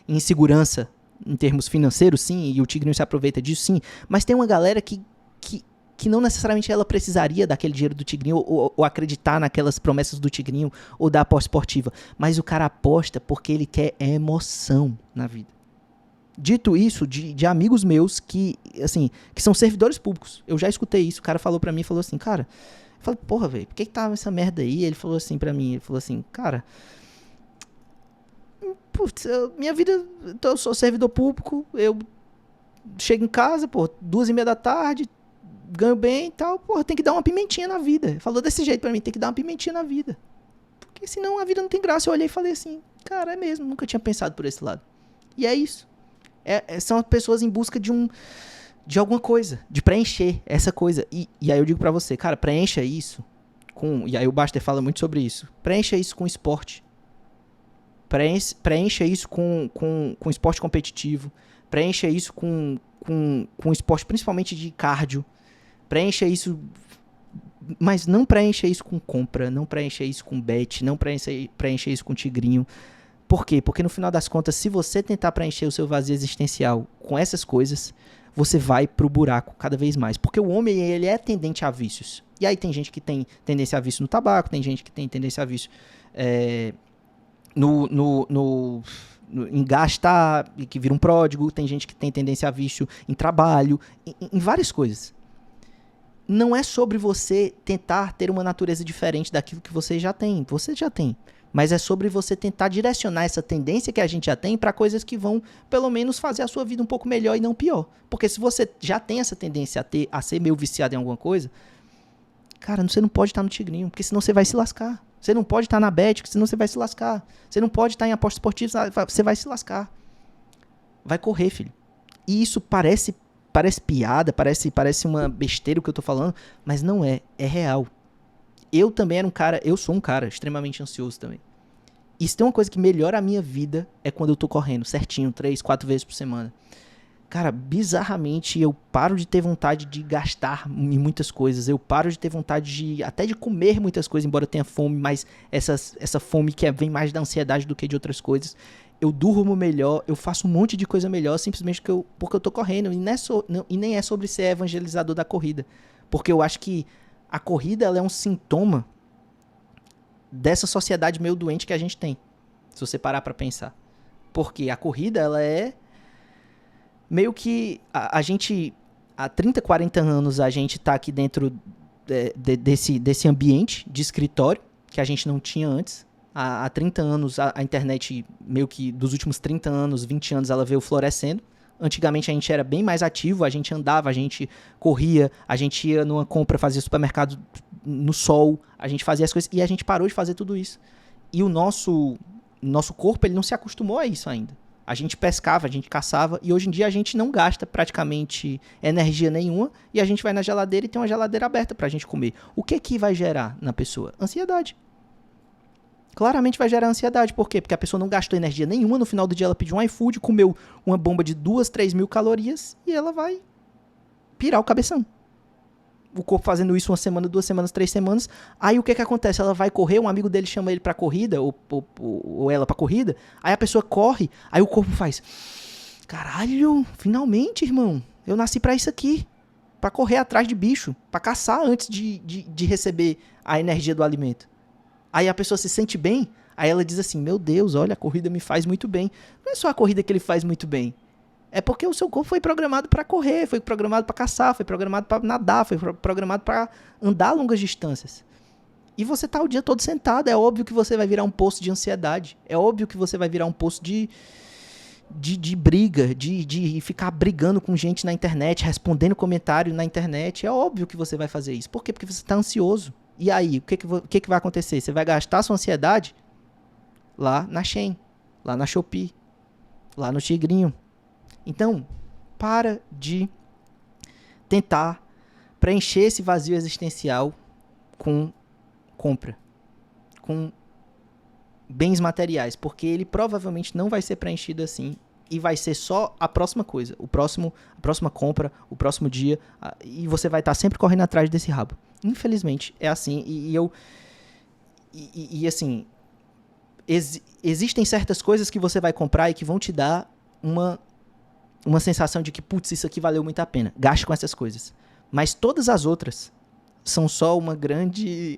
insegurança em termos financeiros, sim, e o tigrinho se aproveita disso, sim. Mas tem uma galera que não necessariamente ela precisaria daquele dinheiro do tigrinho ou acreditar naquelas promessas do tigrinho ou da aposta esportiva. Mas o cara aposta porque ele quer emoção na vida. Dito isso, de amigos meus que são servidores públicos. Eu já escutei isso. O cara falou pra mim, falou assim, cara... Eu falei, porra, velho, por que tava essa merda aí? Ele falou assim pra mim, ele falou assim, cara... Putz, minha vida... Eu sou servidor público, eu chego em casa, pô, 2:30 da tarde... ganho bem e tal, porra, tem que dar uma pimentinha na vida. Falou desse jeito pra mim, tem que dar uma pimentinha na vida. Porque senão a vida não tem graça. Eu olhei e falei assim, cara, é mesmo, nunca tinha pensado por esse lado. E é isso. São as pessoas em busca de alguma coisa, de preencher essa coisa. E aí eu digo pra você, cara, preencha isso com... E aí o Baster fala muito sobre isso. Preencha isso com esporte. Preencha isso com esporte competitivo. Preencha isso com esporte principalmente de cardio. Preencha isso, mas não preencha isso com compra, não preencha isso com bet, não preencha isso com tigrinho. Por quê? Porque no final das contas, se você tentar preencher o seu vazio existencial com essas coisas, você vai pro buraco cada vez mais. Porque o homem, ele é tendente a vícios. E aí tem gente que tem tendência a vício no tabaco, tem gente que tem tendência a vício em gastar, que vira um pródigo, tem gente que tem tendência a vício em trabalho, em várias coisas. Não é sobre você tentar ter uma natureza diferente daquilo que você já tem. Você já tem. Mas é sobre você tentar direcionar essa tendência que a gente já tem para coisas que vão, pelo menos, fazer a sua vida um pouco melhor e não pior. Porque se você já tem essa tendência a ser meio viciado em alguma coisa, cara, você não pode estar no tigrinho, porque senão você vai se lascar. Você não pode estar na bet, porque senão você vai se lascar. Você não pode estar em apostas esportivas, você vai se lascar. Vai correr, filho. E isso parece piada, parece uma besteira o que eu tô falando, mas não é. É real. Eu sou um cara extremamente ansioso também. E se tem uma coisa que melhora a minha vida é quando eu tô correndo certinho, 3, 4 vezes por semana. Cara, bizarramente eu paro de ter vontade de gastar em muitas coisas. Eu paro de ter vontade até de comer muitas coisas, embora eu tenha fome, mas essa fome que vem mais da ansiedade do que de outras coisas. Eu durmo melhor, eu faço um monte de coisa melhor simplesmente porque eu tô correndo. E nem é sobre ser evangelizador da corrida. Porque eu acho que a corrida ela é um sintoma dessa sociedade meio doente que a gente tem. Se você parar pra pensar. Porque a corrida, ela é meio que a gente, há 30, 40 anos, a gente tá aqui dentro desse ambiente de escritório que a gente não tinha antes. Há 30 anos, a internet, meio que dos últimos 30 anos, 20 anos, ela veio florescendo. Antigamente a gente era bem mais ativo, a gente andava, a gente corria, a gente ia numa compra, fazia supermercado no sol, a gente fazia as coisas e a gente parou de fazer tudo isso. E o nosso corpo, ele não se acostumou a isso ainda. A gente pescava, a gente caçava e hoje em dia a gente não gasta praticamente energia nenhuma e a gente vai na geladeira e tem uma geladeira aberta pra gente comer. O que vai gerar na pessoa? Ansiedade. Claramente vai gerar ansiedade. Por quê? Porque a pessoa não gastou energia nenhuma. No final do dia ela pediu um iFood, comeu uma bomba de 2, 3 mil calorias e ela vai pirar o cabeção. O corpo fazendo isso 1 semana, 2 semanas, 3 semanas. Aí o que acontece? Ela vai correr, um amigo dele chama ele pra corrida, ou ela pra corrida. Aí a pessoa corre, aí o corpo faz: caralho, finalmente, irmão. Eu nasci pra isso aqui. Pra correr atrás de bicho. Pra caçar antes de receber a energia do alimento. Aí a pessoa se sente bem, aí ela diz assim: meu Deus, olha, a corrida me faz muito bem. Não é só a corrida que ele faz muito bem. É porque o seu corpo foi programado para correr, foi programado para caçar, foi programado para nadar, foi programado para andar longas distâncias. E você tá o dia todo sentado, é óbvio que você vai virar um poço de ansiedade. É óbvio que você vai virar um poço de briga, de ficar brigando com gente na internet, respondendo comentário na internet. É óbvio que você vai fazer isso. Por quê? Porque você tá ansioso. E aí, o que vai acontecer? Você vai gastar sua ansiedade lá na Shein, lá na Shopee, lá no Tigrinho. Então, para de tentar preencher esse vazio existencial com compra, com bens materiais, porque ele provavelmente não vai ser preenchido assim e vai ser só a próxima coisa, a próxima compra, o próximo dia, e você vai estar sempre correndo atrás desse rabo. Infelizmente, é assim, e assim, existem certas coisas que você vai comprar e que vão te dar uma sensação de que, putz, isso aqui valeu muito a pena. Gaste com essas coisas. Mas todas as outras são só uma grande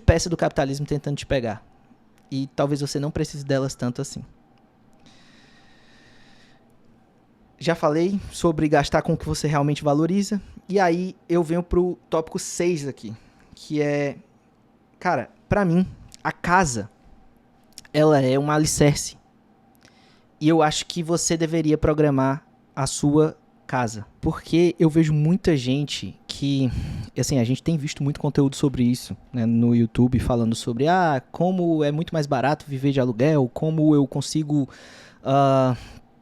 peça do capitalismo tentando te pegar. E talvez você não precise delas tanto assim. Já falei sobre gastar com o que você realmente valoriza. E aí eu venho pro tópico 6 aqui. Que é... Cara, pra mim, a casa, ela é um alicerce. E eu acho que você deveria programar a sua casa. Porque eu vejo muita gente que... Assim, a gente tem visto muito conteúdo sobre isso, né, no YouTube, falando sobre como é muito mais barato viver de aluguel, como eu consigo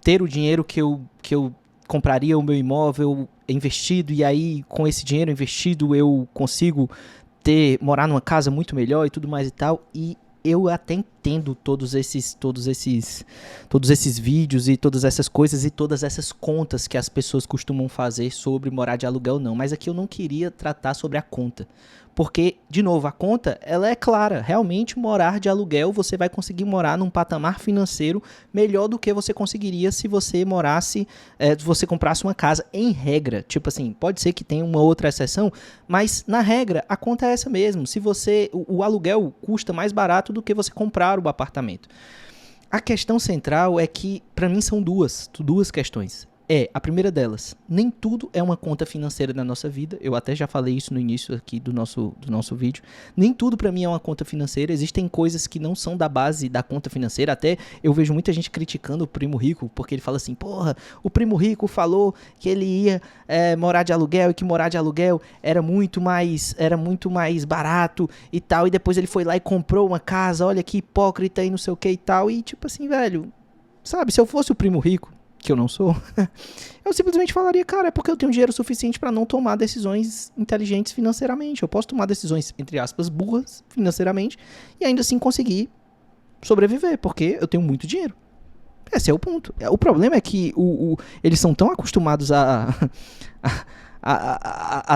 ter o dinheiro que eu compraria o meu imóvel investido, e aí com esse dinheiro investido eu consigo morar numa casa muito melhor e tudo mais e tal. E eu até entendo todos esses vídeos e todas essas coisas e todas essas contas que as pessoas costumam fazer sobre morar de aluguel, não. Mas aqui eu não queria tratar sobre a conta. Porque, de novo, a conta, ela é clara. Realmente, morar de aluguel, você vai conseguir morar num patamar financeiro melhor do que você conseguiria se você se você comprasse uma casa em regra. Tipo assim, pode ser que tenha uma outra exceção, mas na regra, a conta é essa mesmo. O aluguel custa mais barato do que você comprar o apartamento. A questão central é que, para mim, são duas questões. A primeira delas, nem tudo é uma conta financeira na nossa vida. Eu até já falei isso no início aqui do nosso vídeo. Nem tudo pra mim é uma conta financeira. Existem coisas que não são da base da conta financeira. Até eu vejo muita gente criticando o primo rico, porque ele fala assim, porra, o primo rico falou que ele ia morar de aluguel e que morar de aluguel era muito mais barato e tal. E depois ele foi lá e comprou uma casa, olha que hipócrita e não sei o que e tal. E tipo assim, velho, sabe, se eu fosse o primo rico, que eu não sou, eu simplesmente falaria, cara, é porque eu tenho dinheiro suficiente pra não tomar decisões inteligentes financeiramente. Eu posso tomar decisões, entre aspas, burras financeiramente e ainda assim conseguir sobreviver, porque eu tenho muito dinheiro. Esse é o ponto. O problema é que eles são tão acostumados a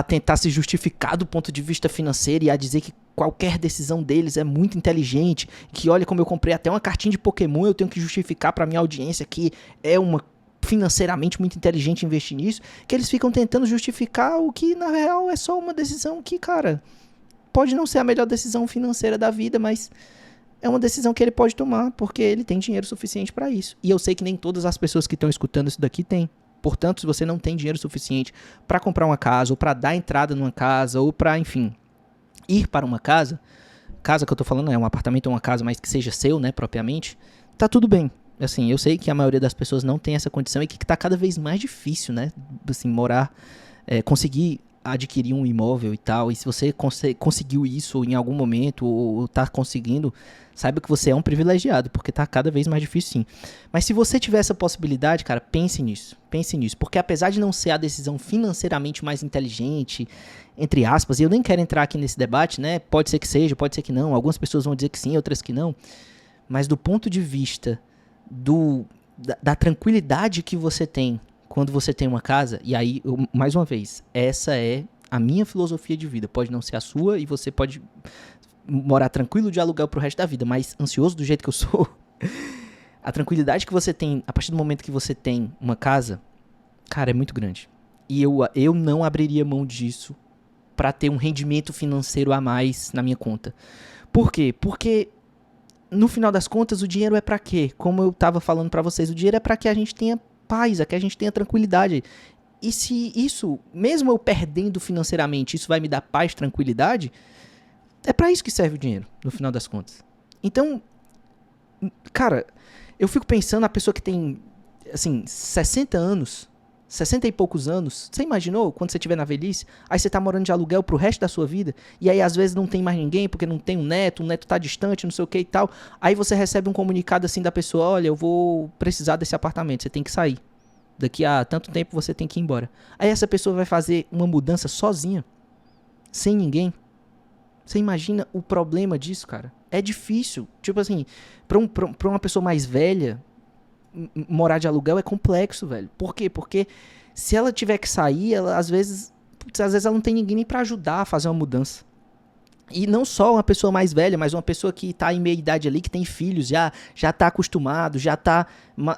tentar se justificar do ponto de vista financeiro e a dizer que qualquer decisão deles é muito inteligente, que olha como eu comprei até uma cartinha de Pokémon, eu tenho que justificar pra minha audiência que é uma financeiramente muito inteligente investir nisso, que eles ficam tentando justificar o que na real é só uma decisão que, cara, pode não ser a melhor decisão financeira da vida, mas é uma decisão que ele pode tomar, porque ele tem dinheiro suficiente pra isso. E eu sei que nem todas as pessoas que estão escutando isso daqui têm. Portanto, se você não tem dinheiro suficiente pra comprar uma casa, ou pra dar entrada numa casa, ou pra, enfim, ir para uma casa que eu tô falando é um apartamento ou uma casa, mas que seja seu, né, propriamente, tá tudo bem. Assim, eu sei que a maioria das pessoas não tem essa condição e que tá cada vez mais difícil, né, assim, morar, conseguir adquirir um imóvel e tal, e se você conseguiu isso em algum momento, ou tá conseguindo, saiba que você é um privilegiado, porque tá cada vez mais difícil sim. Mas se você tiver essa possibilidade, cara, pense nisso, porque apesar de não ser a decisão financeiramente mais inteligente, entre aspas, e eu nem quero entrar aqui nesse debate, né, pode ser que seja, pode ser que não, algumas pessoas vão dizer que sim, outras que não, mas do ponto de vista da tranquilidade que você tem quando você tem uma casa, e aí, mais uma vez, essa é a minha filosofia de vida. Pode não ser a sua e você pode morar tranquilo de aluguel pro resto da vida, mas ansioso do jeito que eu sou, a tranquilidade que você tem a partir do momento que você tem uma casa, cara, é muito grande. E eu não abriria mão disso pra ter um rendimento financeiro a mais na minha conta. Por quê? Porque no final das contas, o dinheiro é pra quê? Como eu tava falando pra vocês, o dinheiro é pra que a gente tenha paz, é que a gente tenha tranquilidade. E se isso, mesmo eu perdendo financeiramente, isso vai me dar paz, tranquilidade, é pra isso que serve o dinheiro, no final das contas. Então, cara, eu fico pensando, a pessoa que tem, assim, 60 anos, 60 e poucos anos, você imaginou quando você estiver na velhice, aí você tá morando de aluguel pro resto da sua vida, e aí às vezes não tem mais ninguém, porque não tem o neto tá distante, não sei o que e tal, aí você recebe um comunicado assim da pessoa, olha, eu vou precisar desse apartamento, você tem que sair, daqui a tanto tempo você tem que ir embora. Aí essa pessoa vai fazer uma mudança sozinha, sem ninguém. Você imagina o problema disso, cara? É difícil, tipo assim, pra uma pessoa mais velha, morar de aluguel é complexo, velho. Por quê? Porque se ela tiver que sair, ela às vezes ela não tem ninguém nem pra ajudar a fazer uma mudança. E não só uma pessoa mais velha, mas uma pessoa que tá em meia idade ali, que tem filhos, já tá acostumado, já tá,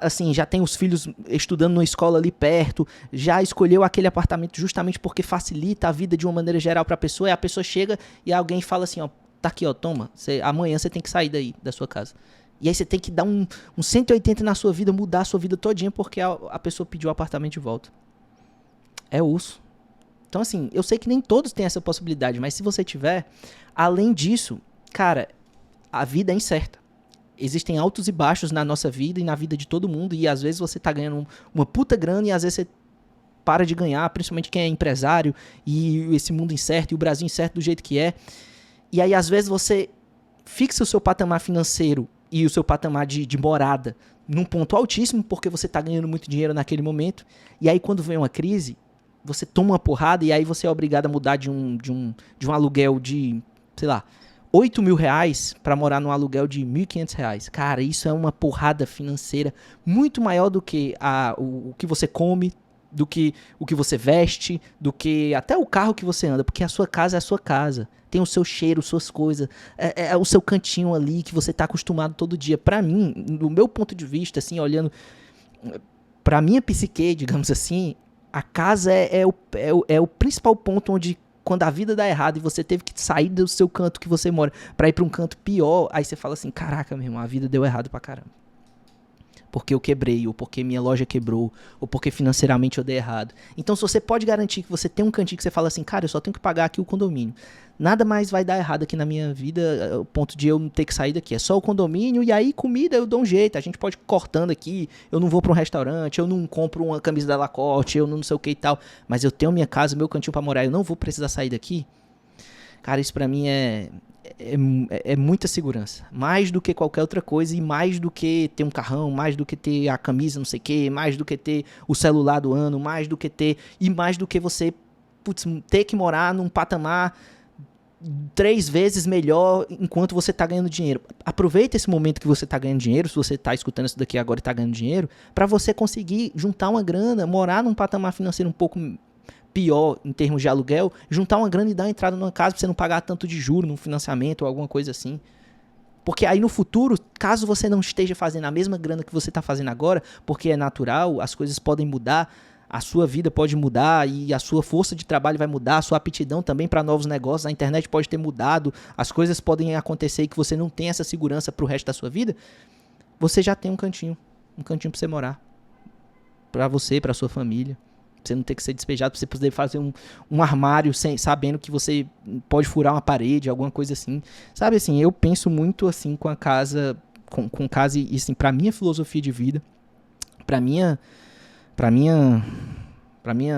assim, já tem os filhos estudando numa escola ali perto, já escolheu aquele apartamento justamente porque facilita a vida de uma maneira geral pra pessoa, e a pessoa chega e alguém fala assim, ó, tá aqui, ó, toma, amanhã você tem que sair daí, da sua casa. E aí você tem que dar um 180 na sua vida, mudar a sua vida todinha porque a pessoa pediu o apartamento de volta. É osso. Então assim, eu sei que nem todos têm essa possibilidade, mas se você tiver, além disso, cara, a vida é incerta. Existem altos e baixos na nossa vida e na vida de todo mundo, e às vezes você tá ganhando uma puta grana e às vezes você para de ganhar, principalmente quem é empresário, e esse mundo incerto, e o Brasil incerto do jeito que é. E aí às vezes você fixa o seu patamar financeiro e o seu patamar de morada num ponto altíssimo, porque você tá ganhando muito dinheiro naquele momento, e aí quando vem uma crise, você toma uma porrada e aí você é obrigado a mudar de um aluguel de, sei lá, 8 mil reais para morar num aluguel de 1.500 reais. Cara, isso é uma porrada financeira muito maior do que o que você come, do que o que você veste, do que até o carro que você anda, porque a sua casa é a sua casa. Tem o seu cheiro, suas coisas, é o seu cantinho ali que você tá acostumado todo dia. Pra mim, do meu ponto de vista, assim, olhando pra minha psique, digamos assim, a casa é o principal ponto onde, quando a vida dá errado e você teve que sair do seu canto que você mora pra ir pra um canto pior, aí você fala assim, caraca, meu irmão, a vida deu errado pra caramba. porque eu quebrei, ou porque minha loja quebrou, ou porque financeiramente eu dei errado. Então, se você pode garantir que você tem um cantinho que você fala assim, cara, eu só tenho que pagar aqui o condomínio. Nada mais vai dar errado aqui na minha vida, o ponto de eu não ter que sair daqui. É só o condomínio e aí comida eu dou um jeito. A gente pode ir cortando aqui, eu não vou para um restaurante, eu não compro uma camisa da Lacoste, eu não sei o que e tal. Mas eu tenho minha casa, meu cantinho para morar, eu não vou precisar sair daqui. Cara, isso pra mim é muita segurança. Mais do que qualquer outra coisa e mais do que ter um carrão, mais do que ter a camisa não sei o que, mais do que ter o celular do ano, mais do que ter... E mais do que você ter que morar num patamar 3 vezes melhor enquanto você tá ganhando dinheiro. Aproveita esse momento que você tá ganhando dinheiro, se você tá escutando isso daqui agora e tá ganhando dinheiro, pra você conseguir juntar uma grana, morar num patamar financeiro um pouco pior em termos de aluguel, juntar uma grana e dar uma entrada numa casa pra você não pagar tanto de juros num financiamento ou alguma coisa assim. Porque aí no futuro, caso você não esteja fazendo a mesma grana que você tá fazendo agora, porque é natural, as coisas podem mudar, a sua vida pode mudar e a sua força de trabalho vai mudar, a sua aptidão também para novos negócios, a internet pode ter mudado, as coisas podem acontecer e que você não tem essa segurança pro resto da sua vida, você já tem um cantinho pra você morar, pra você, pra sua família. Você não ter que ser despejado, pra você poder fazer um armário sabendo que você pode furar uma parede, alguma coisa assim. Sabe assim, eu penso muito assim com a casa, com casa e assim, pra minha filosofia de vida, pra minha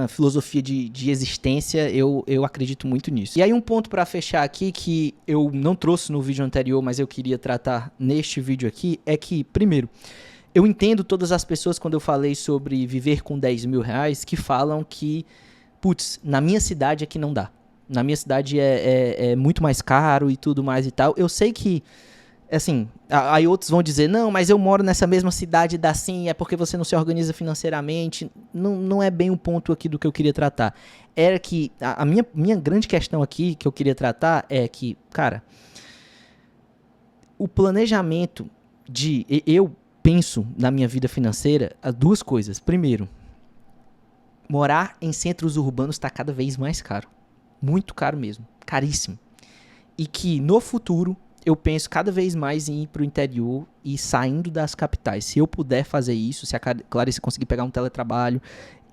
filosofia de existência, eu acredito muito nisso. E aí um ponto pra fechar aqui que eu não trouxe no vídeo anterior, mas eu queria tratar neste vídeo aqui, é que, primeiro, eu entendo todas as pessoas quando eu falei sobre viver com 10 mil reais que falam que, putz, na minha cidade é que não dá. Na minha cidade é muito mais caro e tudo mais e tal. Eu sei que, assim, aí outros vão dizer, não, mas eu moro nessa mesma cidade e dá sim, é porque você não se organiza financeiramente. Não é bem o ponto aqui do que eu queria tratar. Era que, a minha grande questão aqui que eu queria tratar é que, cara, o planejamento eu penso na minha vida financeira a duas coisas. Primeiro, morar em centros urbanos está cada vez mais caro. Muito caro mesmo. Caríssimo. E que no futuro eu penso cada vez mais em ir para o interior e saindo das capitais. Se eu puder fazer isso, se a Clarice conseguir pegar um teletrabalho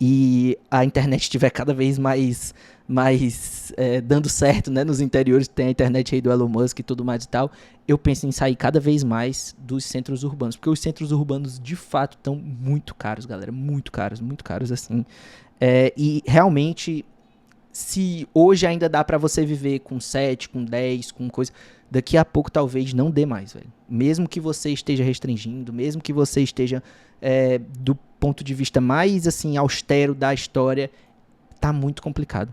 e a internet estiver cada vez mais dando certo, né, nos interiores, tem a internet aí do Elon Musk e tudo mais e tal, eu penso em sair cada vez mais dos centros urbanos, porque os centros urbanos de fato estão muito caros, galera, muito caros assim, e realmente, se hoje ainda dá pra você viver com 7, com 10, com coisa, daqui a pouco talvez não dê mais, velho. Mesmo que você esteja restringindo, mesmo que você esteja do ponto de vista mais assim austero da história, tá muito complicado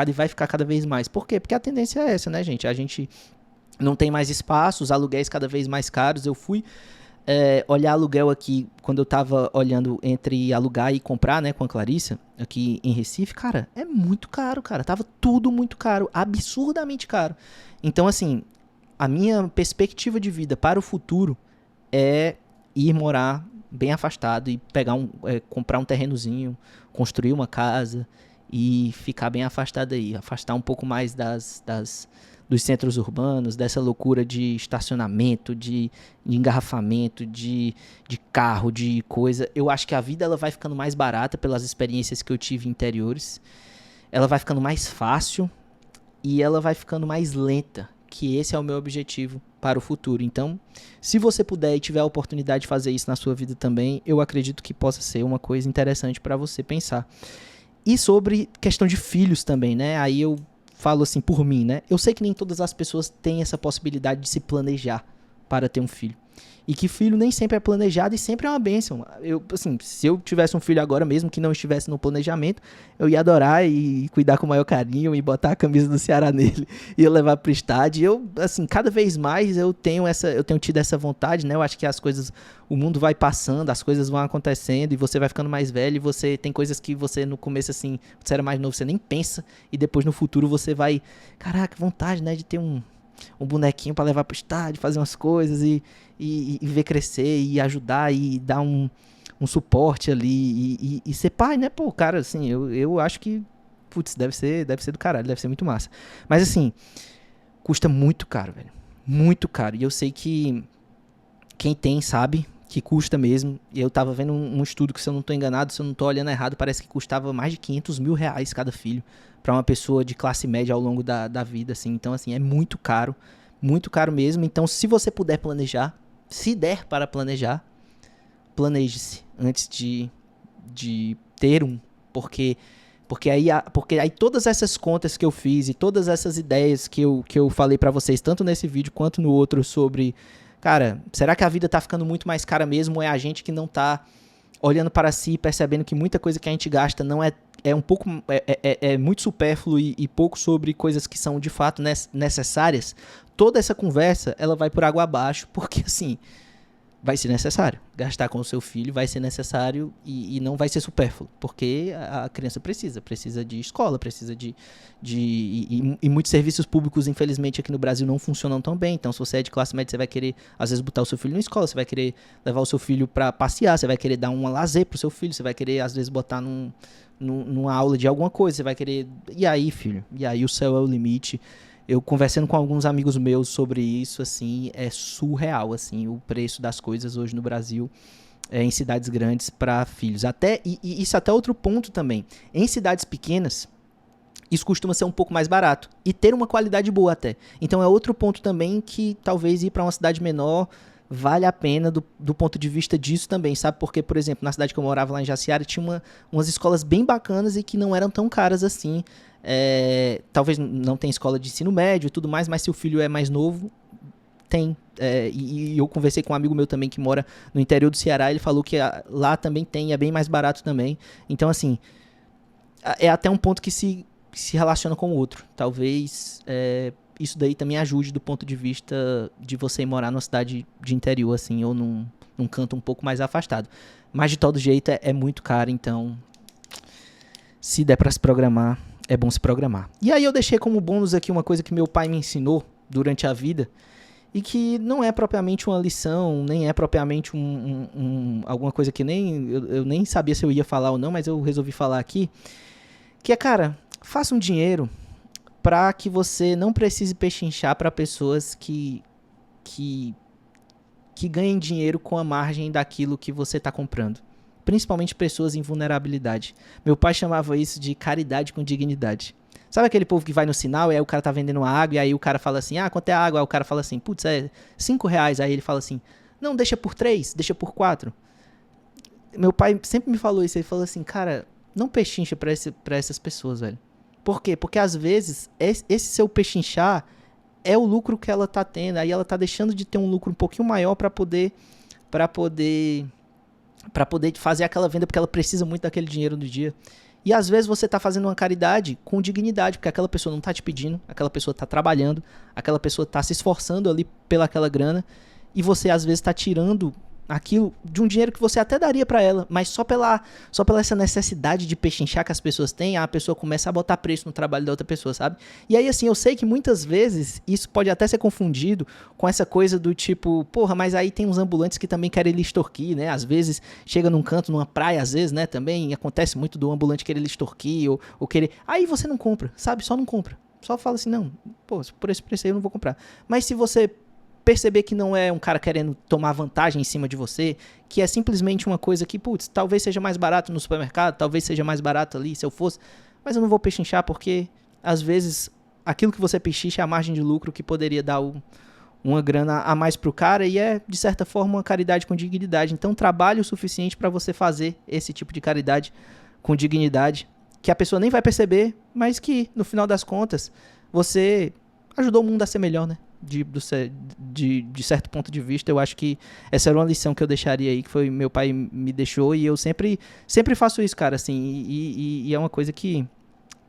e vai ficar cada vez mais. Por quê? Porque a tendência é essa, né, gente? A gente não tem mais espaço, os aluguéis cada vez mais caros. Eu fui olhar aluguel aqui, quando eu tava olhando entre alugar e comprar, né, com a Clarissa, aqui em Recife, cara, é muito caro, cara. Tava tudo muito caro, absurdamente caro. Então, assim, a minha perspectiva de vida para o futuro é ir morar bem afastado e comprar um terrenozinho, construir uma casa e ficar bem afastado aí, afastar um pouco mais dos centros urbanos, dessa loucura de estacionamento, de engarrafamento, de carro, de coisa. Eu acho que a vida ela vai ficando mais barata pelas experiências que eu tive interiores, ela vai ficando mais fácil e ela vai ficando mais lenta, que esse é o meu objetivo para o futuro. Então, se você puder e tiver a oportunidade de fazer isso na sua vida também, eu acredito que possa ser uma coisa interessante para você pensar. E sobre questão de filhos também, né? Aí eu falo assim por mim, né? Eu sei que nem todas as pessoas têm essa possibilidade de se planejar para ter um filho. E que filho nem sempre é planejado e sempre é uma bênção. Assim, se eu tivesse um filho agora mesmo que não estivesse no planejamento, eu ia adorar e cuidar com o maior carinho e botar a camisa do Ceará nele e eu levar pro estádio. E eu, assim, cada vez mais eu tenho tido essa vontade, né? Eu acho que o mundo vai passando, as coisas vão acontecendo e você vai ficando mais velho e você tem coisas que você no começo, assim, você era mais novo, você nem pensa e depois no futuro você vai, caraca, vontade, né, de ter um bonequinho pra levar pro estádio, fazer umas coisas e ver crescer e ajudar e dar um suporte ali e ser pai, né? Pô, cara, assim, eu acho que, putz, deve ser do caralho, deve ser muito massa. Mas assim, custa muito caro, velho. Muito caro. E eu sei que quem tem sabe que custa mesmo. E eu tava vendo um estudo que, se eu não tô enganado, se eu não tô olhando errado, parece que custava mais de 500 mil reais cada filho para uma pessoa de classe média ao longo da vida, assim. Então, assim, é muito caro mesmo. Então, se você puder planejar, se der para planejar, planeje-se antes de ter um, porque aí todas essas contas que eu fiz e todas essas ideias que eu falei pra vocês, tanto nesse vídeo quanto no outro, sobre, cara, será que a vida tá ficando muito mais cara mesmo, ou é a gente que não tá olhando para si e percebendo que muita coisa que a gente gasta não é um pouco, é muito supérfluo e pouco sobre coisas que são de fato necessárias? Toda essa conversa, ela vai por água abaixo, porque assim, vai ser necessário. Gastar com o seu filho vai ser necessário e não vai ser supérfluo. Porque a criança precisa de escola, precisa e muitos serviços públicos, infelizmente, aqui no Brasil não funcionam tão bem. Então, se você é de classe média, você vai querer, às vezes, botar o seu filho na escola, você vai querer levar o seu filho para passear, você vai querer dar um lazer pro seu filho, você vai querer, às vezes, botar numa aula de alguma coisa, você vai querer... E aí, filho? E aí o céu é o limite. Eu conversando com alguns amigos meus sobre isso, assim, é surreal, assim, o preço das coisas hoje no Brasil, em cidades grandes para filhos. E isso até outro ponto também. Em cidades pequenas, isso costuma ser um pouco mais barato e ter uma qualidade boa até. Então é outro ponto também que talvez ir para uma cidade menor vale a pena do ponto de vista disso também, sabe? Porque, por exemplo, na cidade que eu morava lá em Jaciara, tinha umas escolas bem bacanas e que não eram tão caras assim. Talvez não tenha escola de ensino médio e tudo mais, mas se o filho é mais novo, tem. E eu conversei com um amigo meu também que mora no interior do Ceará, ele falou que lá também tem, é bem mais barato também. Então, assim, é até um ponto que se relaciona com o outro. Talvez isso daí também ajude do ponto de vista de você ir morar numa cidade de interior, assim, ou num canto um pouco mais afastado. Mas, de todo jeito, é muito caro, então, se der pra se programar, é bom se programar. E aí eu deixei como bônus aqui uma coisa que meu pai me ensinou durante a vida e que não é propriamente uma lição, nem é propriamente alguma coisa que eu nem sabia se eu ia falar ou não, mas eu resolvi falar aqui, que é, cara, faça um dinheiro para que você não precise pechinchar para pessoas que ganhem dinheiro com a margem daquilo que você está comprando. Principalmente pessoas em vulnerabilidade. Meu pai chamava isso de caridade com dignidade. Sabe aquele povo que vai no sinal e aí o cara tá vendendo uma água e aí o cara fala assim, quanto é a água? Aí o cara fala assim, putz, é R$5. Aí ele fala assim, não, deixa por 3, deixa por 4. Meu pai sempre me falou isso, ele falou assim, cara, não pechincha pra essas pessoas, velho. Por quê? Porque às vezes esse seu pechinchar é o lucro que ela tá tendo, aí ela tá deixando de ter um lucro um pouquinho maior pra poder fazer aquela venda, porque ela precisa muito daquele dinheiro do dia. E às vezes você tá fazendo uma caridade com dignidade, porque aquela pessoa não tá te pedindo, aquela pessoa tá trabalhando, aquela pessoa tá se esforçando ali pelaquela grana, e você às vezes tá tirando aquilo de um dinheiro que você até daria pra ela, mas só pela essa necessidade de pechinchar que as pessoas têm, a pessoa começa a botar preço no trabalho da outra pessoa, sabe? E aí, assim, eu sei que muitas vezes isso pode até ser confundido com essa coisa do tipo, porra, mas aí tem uns ambulantes que também querem lhe extorquir, né? Às vezes chega num canto, numa praia, às vezes, né? Também acontece muito do ambulante querer lhe extorquir ou querer... Aí você não compra, sabe? Só não compra. Só fala assim, não, pô, por esse preço aí eu não vou comprar. Mas se você perceber que não é um cara querendo tomar vantagem em cima de você, que é simplesmente uma coisa que, putz, talvez seja mais barato no supermercado, talvez seja mais barato ali se eu fosse, mas eu não vou pechinchar porque, às vezes, aquilo que você pechincha é a margem de lucro que poderia dar uma grana a mais pro cara e é, de certa forma, uma caridade com dignidade. Então, trabalhe o suficiente para você fazer esse tipo de caridade com dignidade, que a pessoa nem vai perceber, mas que, no final das contas, você ajudou o mundo a ser melhor, né? De certo ponto de vista, eu acho que essa era uma lição que eu deixaria aí, que foi meu pai me deixou, e eu sempre faço isso, cara, assim, e é uma coisa que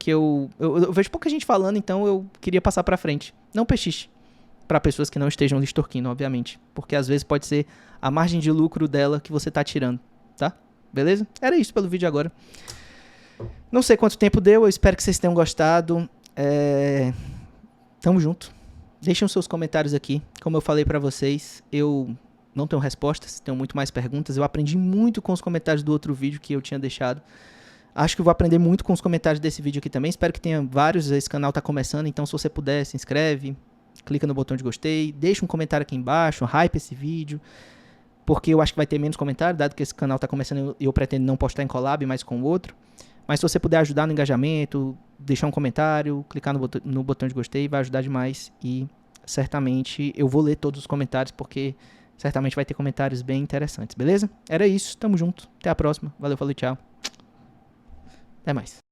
eu vejo pouca gente falando, então eu queria passar pra frente. Não pechiche pra pessoas que não estejam lhe extorquindo, obviamente, porque às vezes pode ser a margem de lucro dela que você tá tirando, tá? Beleza? Era isso pelo vídeo agora. Não sei quanto tempo deu, eu espero que vocês tenham gostado. Tamo junto. Deixem os seus comentários aqui. Como eu falei pra vocês, eu não tenho respostas, tenho muito mais perguntas. Eu aprendi muito com os comentários do outro vídeo que eu tinha deixado. Acho que eu vou aprender muito com os comentários desse vídeo aqui também. Espero que tenha vários. Esse canal tá começando, então se você puder, se inscreve, clica no botão de gostei, deixa um comentário aqui embaixo, hype esse vídeo. porque eu acho que vai ter menos comentário, dado que esse canal tá começando e eu pretendo não postar em collab, mas com o outro. Mas se você puder ajudar no engajamento, deixar um comentário, clicar no botão de gostei, vai ajudar demais. E certamente eu vou ler todos os comentários, porque certamente vai ter comentários bem interessantes, beleza? Era isso, tamo junto, até a próxima. Valeu, falou, tchau. Até mais.